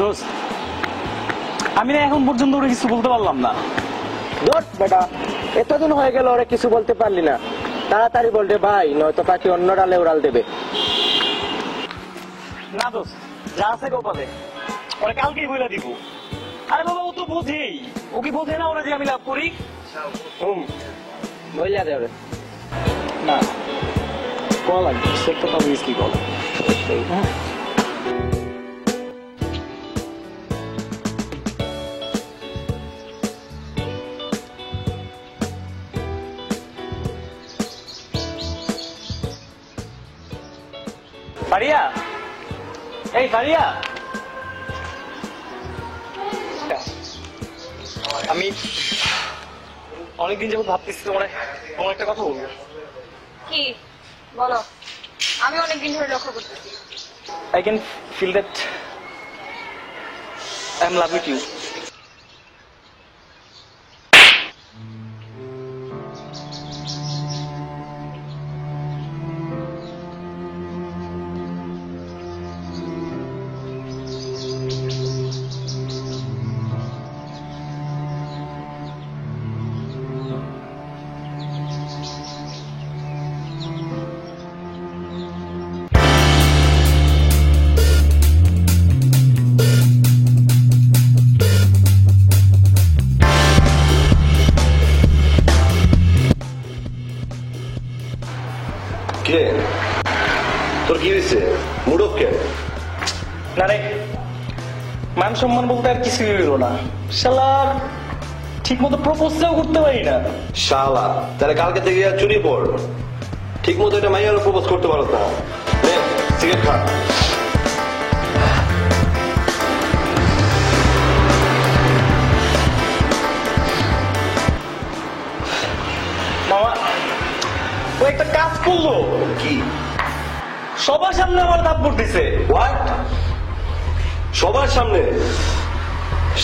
দোস্ত আমি না এখন পর্যন্ত ওরা কিছু বলতে পারলাম না। দোস্ত বেটা এতদিন হয়ে গেল ওরা কিছু বলতে পারলি না, তাড়াতাড়ি বলতে ভাই, নয়তো পাখি অন্য ডালে উড়াল দেবে। না দোস্ত, যা আছে কপালে ওরা কালকেই বইলা দিব। আরে বাবা ও তো বোঝেই, ও কি বোঝে না ওরা যে আমি লাভ করি? বললা দে ওরে। না কল লাগবে, সেটা তো রিস্কি কল। ফারিয়া, এই ফারিয়া, আমি অনেকদিন যাবত ভাবতেছি তোমার একটা কথা বলবো। কি বলো? আমি অনেকদিন ধরে লক্ষ্য করতেছি। I can feel that I'm in love with you. কে তোর কি হয়েছে? মুডক কে? না রে, মান সম্মান বলতে আর কিছুই হইল না। শালার ঠিক মতো প্রপোজটাও করতে পারি না। শালা তাহলে কালকে থেকে চুরি পড়, ঠিক মতো এটা মাইয়ার প্রপোজ করতে পারো না। নে সিগারেট খা। মামা ও একটা কাজ করলো কি? সবার সামনে আমার থাপ্পড় দিছে। হোয়াট? সবার সামনে?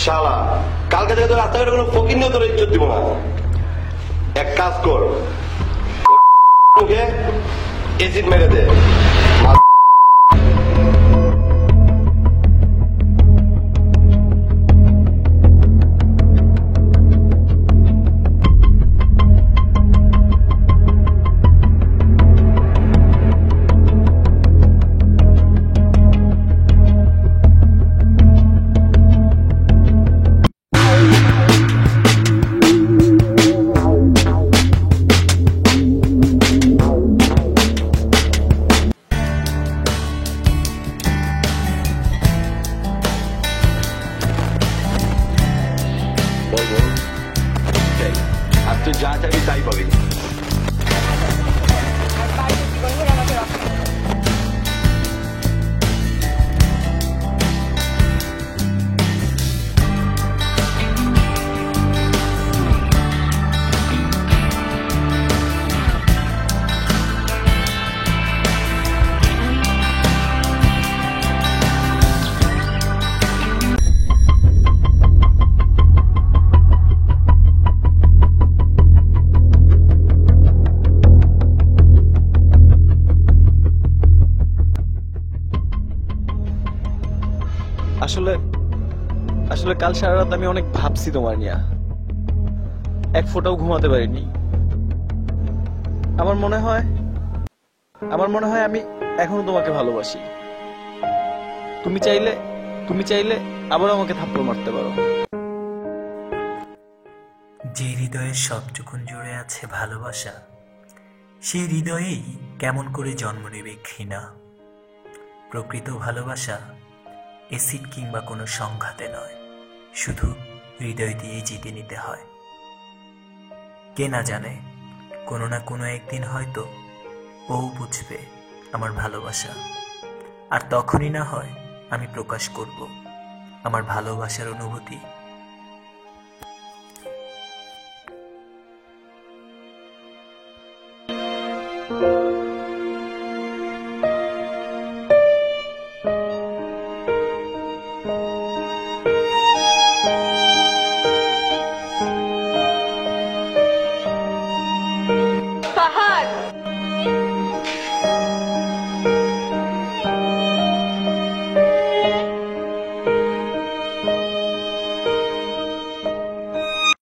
শালা কালকে থেকে তো রাস্তাঘাটে কোনো ফকির নিয়ে তোর ইজ্জত দিব না। এক কাজ কর, মুখে এসিড মেরে দে। আর তুই যা চাবি তাই পাবি। বাড়িতে জীবন ভরে আমাকে রক্ষা করো। আসলে আসলে কাল সারা রাত আমি অনেক ভাবছি তোমার নিয়ে, এক ফোঁটাও ঘুমাতে পারিনি। আমার মনে হয় আমি এখনো তোমাকে ভালোবাসি। তুমি চাইলে আবার আমাকে থাপ্পড় মারতে পারো। যে হৃদয়ের সবটুকুন জুড়ে আছে ভালোবাসা, সেই হৃদয়েই কেমন করে জন্ম নেবে ঘৃণা। প্রকৃত ভালোবাসা এসিড কিংবা কোনো সংঘাতে নয়, শুধু হৃদয় দিয়েই জিতে নিতে হয়। কে না জানে কোনো না কোনো একদিন হয়তো ও বুঝবে আমার ভালোবাসা, আর তখনই না হয় আমি প্রকাশ করব আমার ভালোবাসার অনুভূতি।